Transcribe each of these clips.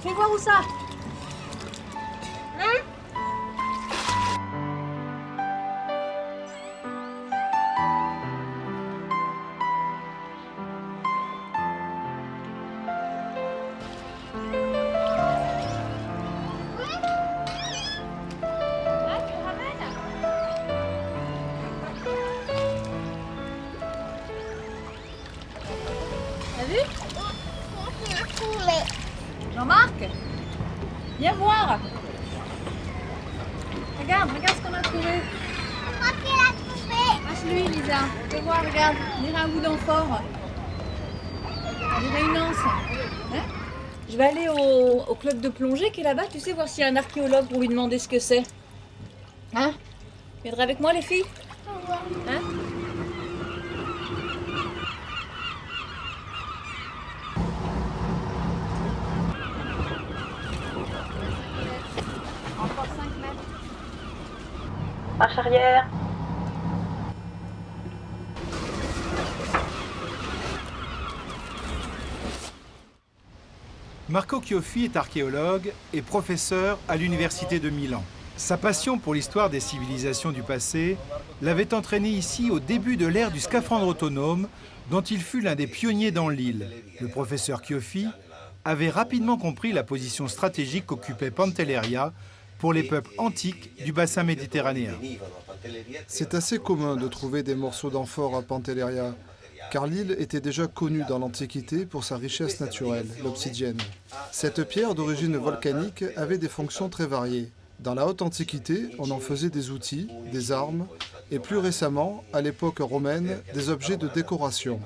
Fais voir où ça. T'as vu? Jean-Marc, viens voir. Regarde ce qu'on a trouvé. Lâche-lui, Lisa. Fais voir, regarde. On dirait un bout d'amphore. On dirait une anse. Hein? Je vais aller au club de plongée qui est là-bas, tu sais, voir s'il y a un archéologue pour lui demander ce que c'est. Hein? Vous viendrez avec moi, les filles? Hein? Encore 5 mètres. Marche arrière. Marco Chioffi est archéologue et professeur à l'université de Milan. Sa passion pour l'histoire des civilisations du passé l'avait entraîné ici au début de l'ère du scaphandre autonome, dont il fut l'un des pionniers dans l'île. Le professeur Chioffi avait rapidement compris la position stratégique qu'occupait Pantelleria pour les peuples antiques du bassin méditerranéen. C'est assez commun de trouver des morceaux d'amphore à Pantelleria, car l'île était déjà connue dans l'Antiquité pour sa richesse naturelle, l'obsidienne. Cette pierre d'origine volcanique avait des fonctions très variées. Dans la Haute Antiquité, on en faisait des outils, des armes, et plus récemment, à l'époque romaine, des objets de décoration.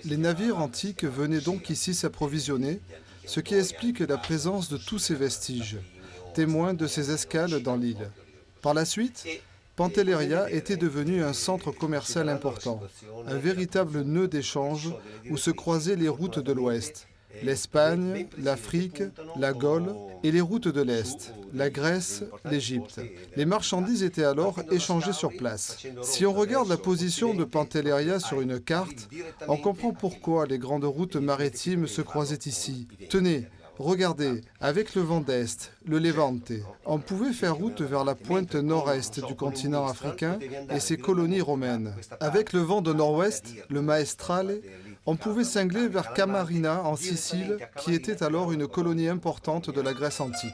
Les navires antiques venaient donc ici s'approvisionner, ce qui explique la présence de tous ces vestiges, témoins de ces escales dans l'île. Par la suite, Pantelleria était devenu un centre commercial important, un véritable nœud d'échange où se croisaient les routes de l'Ouest, l'Espagne, l'Afrique, la Gaule et les routes de l'Est, la Grèce, l'Égypte. Les marchandises étaient alors échangées sur place. Si on regarde la position de Pantelleria sur une carte, on comprend pourquoi les grandes routes maritimes se croisaient ici. Tenez, regardez, avec le vent d'Est, le Levante, on pouvait faire route vers la pointe nord-est du continent africain et ses colonies romaines. Avec le vent de nord-ouest, le Maestrale, on pouvait cingler vers Camarina en Sicile, qui était alors une colonie importante de la Grèce antique.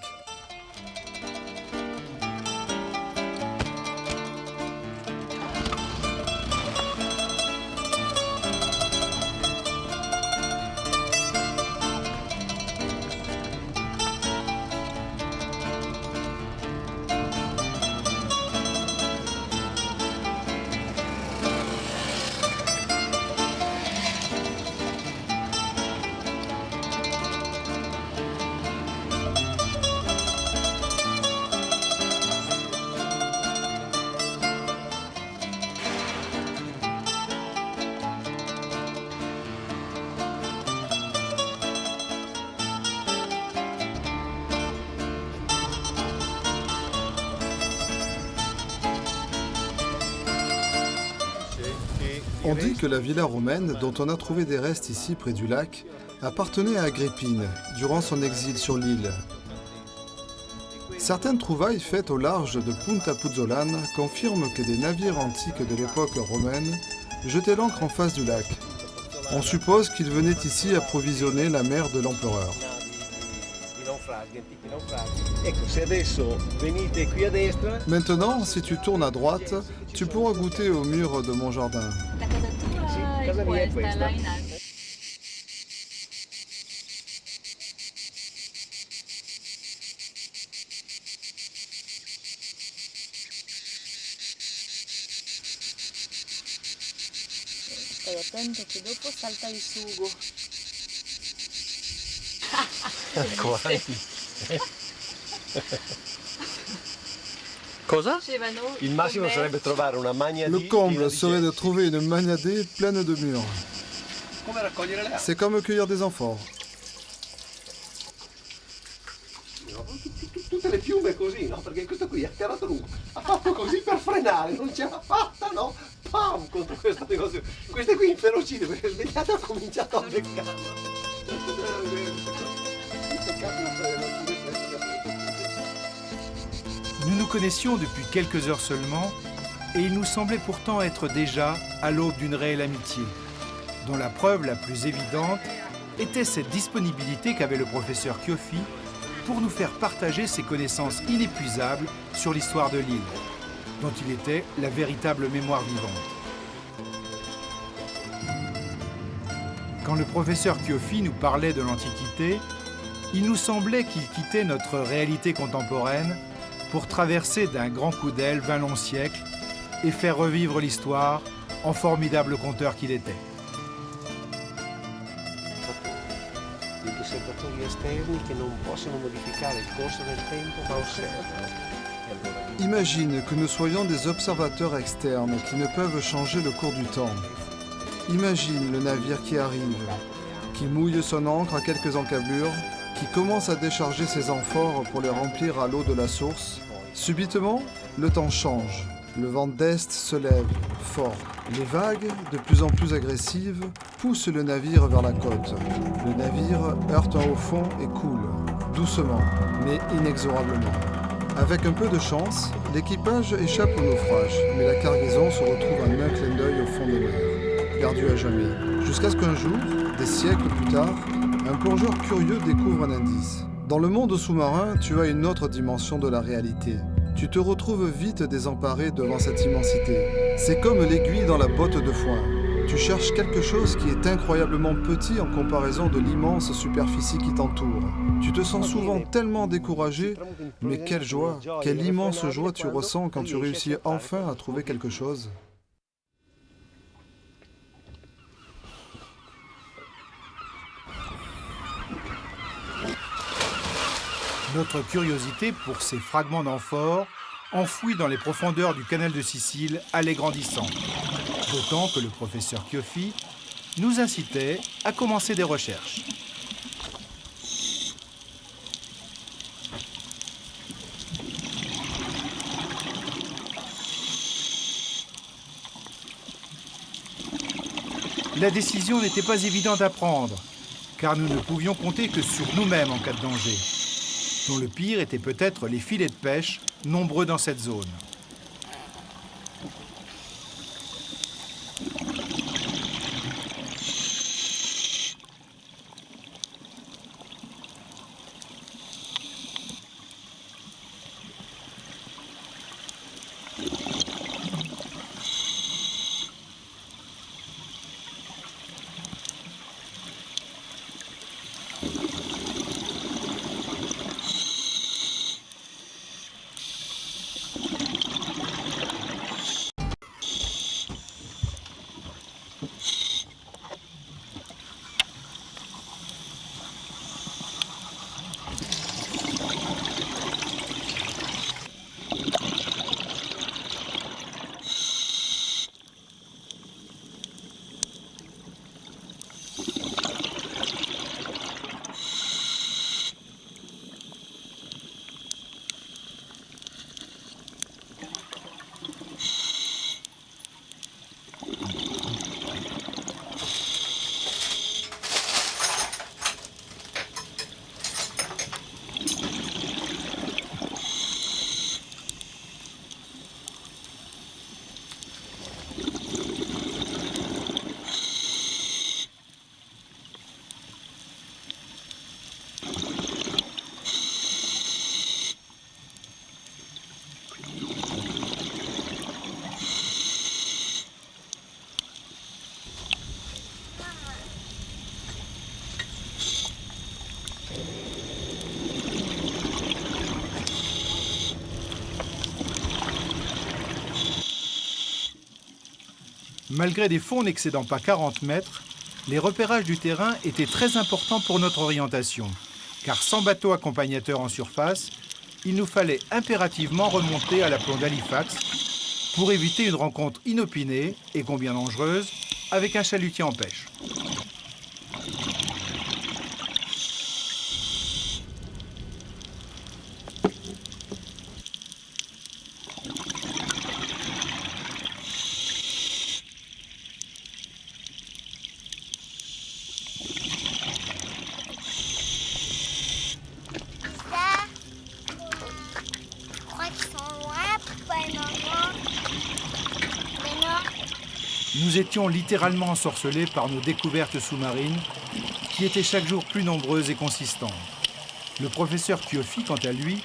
On dit que la villa romaine, dont on a trouvé des restes ici près du lac, appartenait à Agrippine, durant son exil sur l'île. Certaines trouvailles faites au large de Punta Puzzolana confirment que des navires antiques de l'époque romaine jetaient l'ancre en face du lac. On suppose qu'ils venaient ici approvisionner la mer de l'empereur. Maintenant, si tu tournes à droite, tu pourras goûter au mur de mon jardin. La casa tua è questa là in alto. Stai attento che dopo salta il sugo. Cosa? Il massimo sarebbe trovare una magna Le comble serait de trouver une magnadée pleine de murs. C'est comme cueillir des amphores. Tutte le piume così, no? Perché questo qui ha tirato lungo, ha fatto così per frenare, non ce l'ha fatta, no? Pam! Contro questo negozio. Queste qui inferocite perché svegliate ha cominciato a beccare. Nous nous connaissions depuis quelques heures seulement, et il nous semblait pourtant être déjà à l'aube d'une réelle amitié, dont la preuve la plus évidente était cette disponibilité qu'avait le professeur Kiofi pour nous faire partager ses connaissances inépuisables sur l'histoire de l'île, dont il était la véritable mémoire vivante. Quand le professeur Kiofi nous parlait de l'Antiquité, il nous semblait qu'il quittait notre réalité contemporaine pour traverser d'un grand coup d'aile 20 longs siècles et faire revivre l'histoire en formidable conteur qu'il était. Degli osservatori esterni che non possono modificare il corso del tempo ma osservano. Imagine que nous soyons des observateurs externes qui ne peuvent changer le cours du temps. Imagine le navire qui arrive, qui mouille son ancre à quelques encablures, qui commence à décharger ses amphores pour les remplir à l'eau de la source. Subitement, le temps change. Le vent d'est se lève, fort. Les vagues, de plus en plus agressives, poussent le navire vers la côte. Le navire heurte au fond et coule, doucement, mais inexorablement. Avec un peu de chance, l'équipage échappe au naufrage, mais la cargaison se retrouve en un clin d'œil au fond des mers, perdue à jamais. Jusqu'à ce qu'un jour, des siècles plus tard, un plongeur curieux découvre un indice. Dans le monde sous-marin, tu as une autre dimension de la réalité. Tu te retrouves vite désemparé devant cette immensité. C'est comme l'aiguille dans la botte de foin. Tu cherches quelque chose qui est incroyablement petit en comparaison de l'immense superficie qui t'entoure. Tu te sens souvent tellement découragé, mais quelle joie, quelle immense joie tu ressens quand tu réussis enfin à trouver quelque chose. Notre curiosité pour ces fragments d'amphores enfouis dans les profondeurs du canal de Sicile allait grandissant, d'autant que le professeur Kiofi nous incitait à commencer des recherches. La décision n'était pas évidente à prendre, car nous ne pouvions compter que sur nous-mêmes en cas de danger, dont le pire était peut-être les filets de pêche, nombreux dans cette zone. Malgré des fonds n'excédant pas 40 mètres, les repérages du terrain étaient très importants pour notre orientation, car sans bateau accompagnateur en surface, il nous fallait impérativement remonter à l'aplomb d'Halifax pour éviter une rencontre inopinée et combien dangereuse avec un chalutier en pêche. Nous étions littéralement ensorcelés par nos découvertes sous-marines, qui étaient chaque jour plus nombreuses et consistantes. Le professeur Kiofi, quant à lui,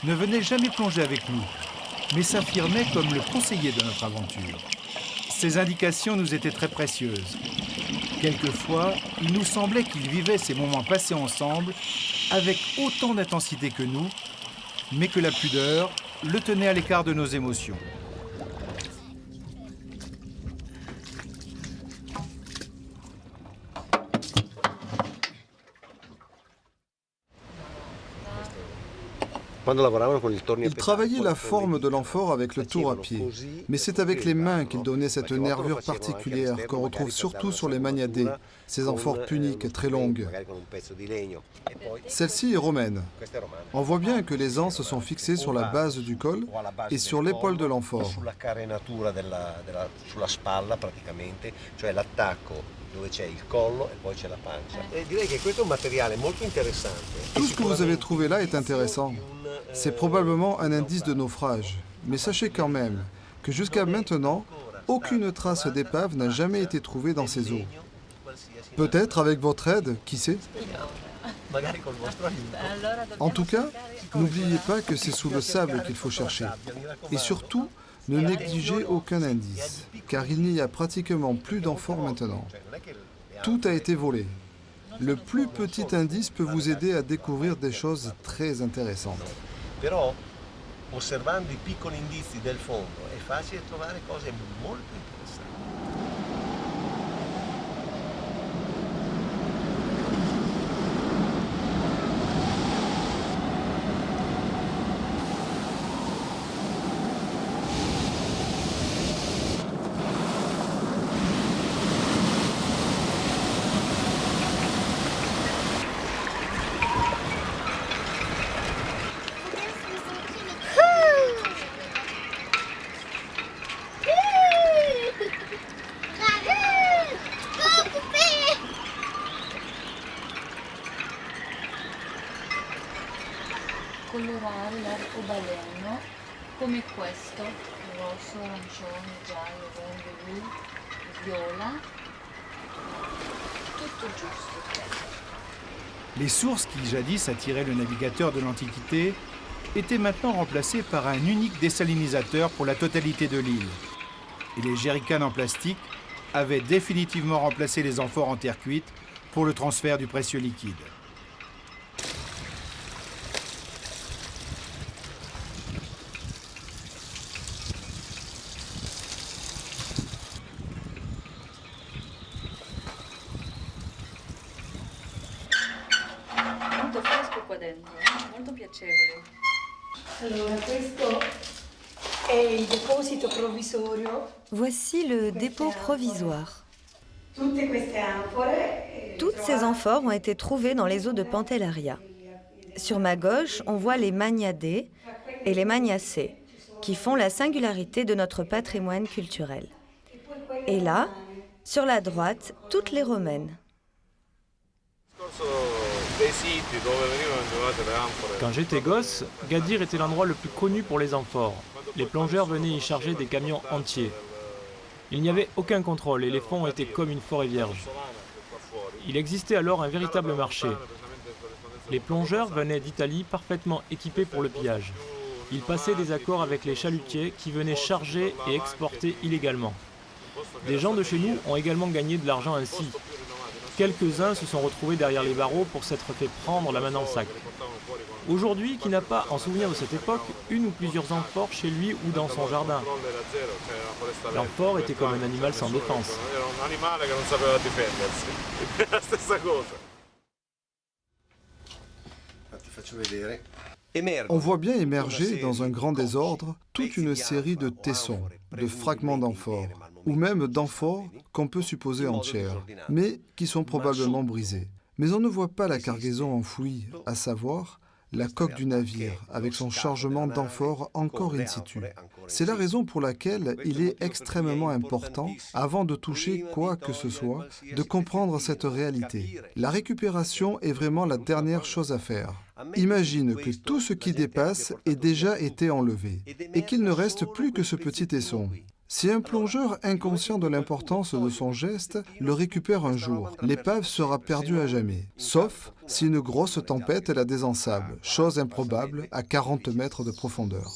ne venait jamais plonger avec nous, mais s'affirmait comme le conseiller de notre aventure. Ses indications nous étaient très précieuses. Quelquefois, il nous semblait qu'il vivait ces moments passés ensemble avec autant d'intensité que nous, mais que la pudeur le tenait à l'écart de nos émotions. Il travaillait la forme de l'amphore avec le tour à pied, mais c'est avec les mains qu'il donnait cette nervure particulière qu'on retrouve surtout sur les magnadés, ces amphores puniques très longues. Celle-ci est romaine. On voit bien que les anses sont fixées sur la base du col et sur l'épaule de l'amphore. Tout ce que vous avez trouvé là est intéressant. C'est probablement un indice de naufrage. Mais sachez quand même que jusqu'à maintenant, aucune trace d'épave n'a jamais été trouvée dans ces eaux. Peut-être avec votre aide, qui sait? En tout cas, n'oubliez pas que c'est sous le sable qu'il faut chercher. Et surtout, ne négligez aucun indice, car il n'y a pratiquement plus d'amphores maintenant. Tout a été volé. Le plus petit indice peut vous aider à découvrir des choses très intéressantes. Però, osservando i piccoli indizi del fondo, è facile trovare cose molto interessanti. Colorare l'arcobaleno come questo, rosso, arancione, giallo, verde, blu, viola, tutto giusto. Les sources qui jadis attiraient le navigateur de l'Antiquité étaient maintenant remplacées par un unique désalinisateur pour la totalité de l'île. Et les jerrycans en plastique avaient définitivement remplacé les amphores en terre cuite pour le transfert du précieux liquide. Molto fresco qua dentro, molto piacevole. Allora, questo è il deposito provvisorio. Voici le dépôt provisoire. Tutte queste anfore. Toutes ces amphores ont été trouvées dans les eaux de Pantelleria. Sur ma gauche, on voit les magnadés et les magnacées, qui font la singularité de notre patrimoine culturel. Et là, sur la droite, toutes les romaines. Quand j'étais gosse, Gadir était l'endroit le plus connu pour les amphores. Les plongeurs venaient y charger des camions entiers. Il n'y avait aucun contrôle et les fonds étaient comme une forêt vierge. Il existait alors un véritable marché. Les plongeurs venaient d'Italie parfaitement équipés pour le pillage. Ils passaient des accords avec les chalutiers qui venaient charger et exporter illégalement. Des gens de chez nous ont également gagné de l'argent ainsi. Quelques-uns se sont retrouvés derrière les barreaux pour s'être fait prendre la main dans le sac. Aujourd'hui, qui n'a pas, en souvenir de cette époque, une ou plusieurs amphores chez lui ou dans son jardin? L'amphore était comme un animal sans défense. On voit bien émerger dans un grand désordre toute une série de tessons, de fragments d'amphores, ou même d'amphores qu'on peut supposer entières, mais qui sont probablement brisées. Mais on ne voit pas la cargaison enfouie, à savoir la coque du navire, avec son chargement d'amphores encore in situ. C'est la raison pour laquelle il est extrêmement important, avant de toucher quoi que ce soit, de comprendre cette réalité. La récupération est vraiment la dernière chose à faire. Imagine que tout ce qui dépasse ait déjà été enlevé, et qu'il ne reste plus que ce petit tesson. Si un plongeur inconscient de l'importance de son geste le récupère un jour, l'épave sera perdue à jamais, sauf si une grosse tempête la désensable, chose improbable à 40 mètres de profondeur.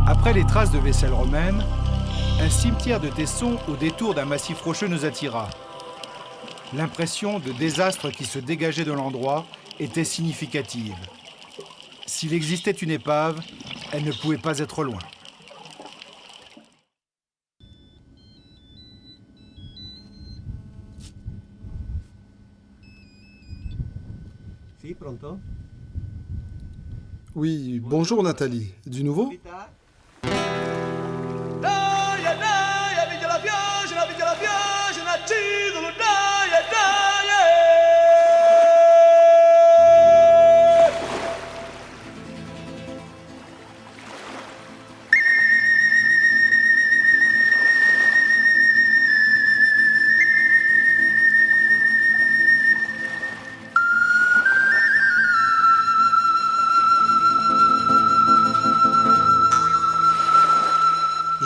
Après les traces de vaisselle romaine, un cimetière de tessons au détour d'un massif rocheux nous attira. L'impression de désastre qui se dégageait de l'endroit était significative. S'il existait une épave, elle ne pouvait pas être loin. Sì, pronto? Oui, bonjour Nathalie. Du nouveau?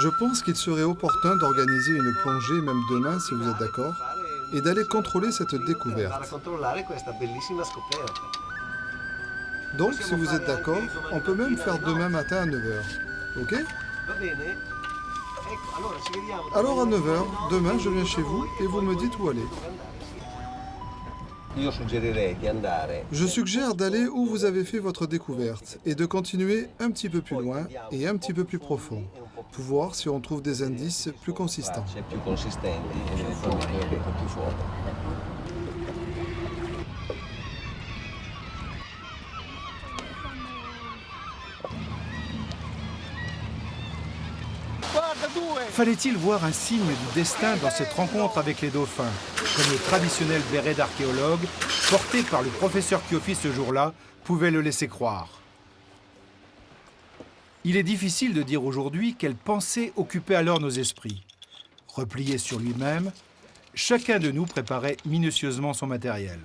Je pense qu'il serait opportun d'organiser une plongée même demain, si vous êtes d'accord, et d'aller contrôler cette découverte. Donc, si vous êtes d'accord, on peut même faire demain matin à 9h. Ok? Alors à 9h, demain, je viens chez vous et vous me dites où aller. Je suggère d'aller où vous avez fait votre découverte et de continuer un petit peu plus loin et un petit peu plus profond pour voir si on trouve des indices plus consistants. Guarda Fallait-il voir un signe du destin dans cette rencontre avec les dauphins, comme le traditionnel béret d'archéologue, porté par le professeur Kiofi ce jour-là, pouvait le laisser croire. Il est difficile de dire aujourd'hui quelle pensée occupait alors nos esprits. Replié sur lui-même, chacun de nous préparait minutieusement son matériel.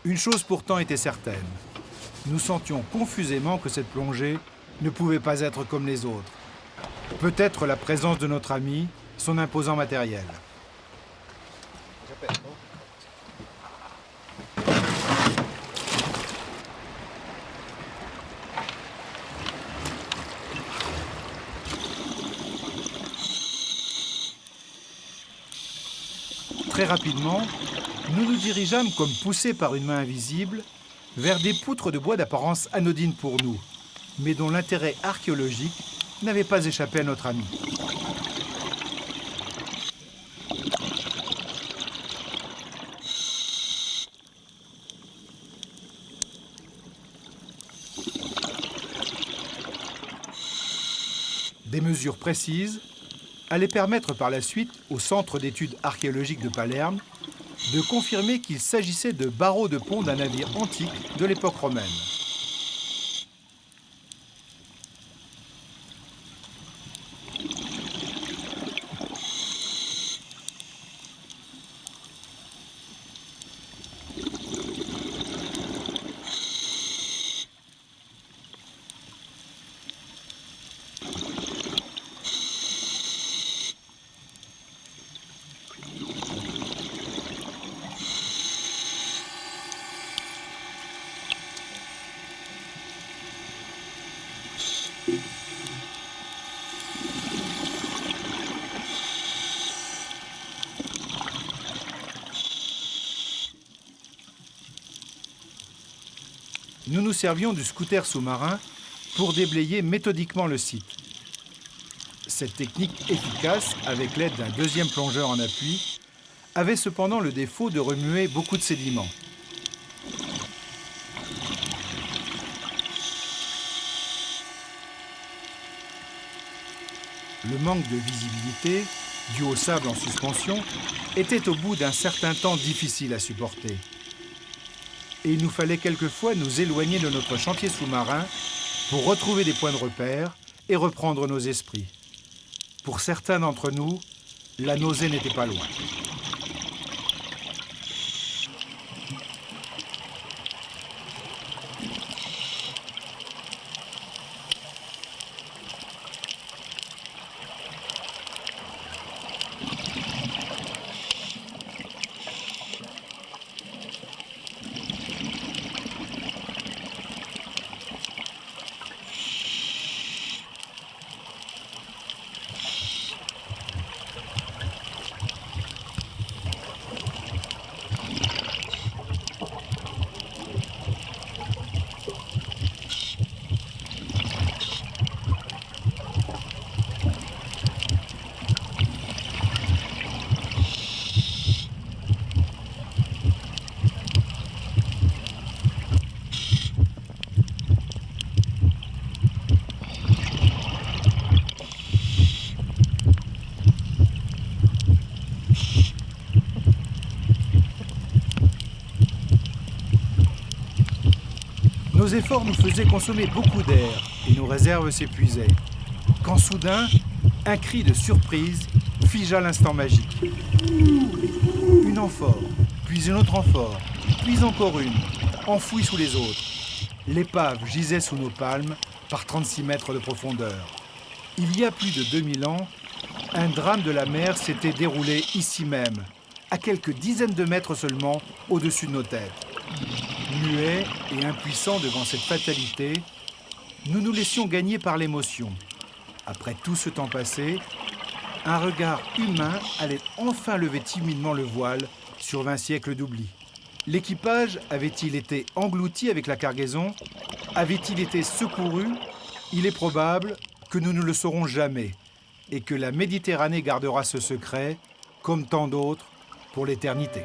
Une chose pourtant était certaine. Nous sentions confusément que cette plongée ne pouvait pas être comme les autres. Peut-être la présence de notre ami, son imposant matériel. Très rapidement, nous nous dirigeâmes comme poussés par une main invisible vers des poutres de bois d'apparence anodine pour nous, mais dont l'intérêt archéologique n'avait pas échappé à notre ami. Des mesures précises allaient permettre par la suite au Centre d'études archéologiques de Palerme de confirmer qu'il s'agissait de barreaux de pont d'un navire antique de l'époque romaine. Nous nous servions du scooter sous-marin pour déblayer méthodiquement le site. Cette technique efficace, avec l'aide d'un deuxième plongeur en appui, avait cependant le défaut de remuer beaucoup de sédiments. Le manque de visibilité, dû au sable en suspension, était au bout d'un certain temps difficile à supporter. Et il nous fallait quelquefois nous éloigner de notre chantier sous-marin pour retrouver des points de repère et reprendre nos esprits. Pour certains d'entre nous, la nausée n'était pas loin. Nos efforts nous faisaient consommer beaucoup d'air et nos réserves s'épuisaient. Quand soudain, un cri de surprise figea l'instant magique. Une amphore, puis une autre amphore, puis encore une, enfouie sous les autres. L'épave gisait sous nos palmes par 36 mètres de profondeur. Il y a plus de 2000 ans, un drame de la mer s'était déroulé ici même, à quelques dizaines de mètres seulement au-dessus de nos têtes. Muets et impuissants devant cette fatalité, nous nous laissions gagner par l'émotion. Après tout ce temps passé, un regard humain allait enfin lever timidement le voile sur 20 siècles d'oubli. L'équipage avait-il été englouti avec la cargaison? Avait-il été secouru? Il est probable que nous ne le saurons jamais et que la Méditerranée gardera ce secret, comme tant d'autres, pour l'éternité.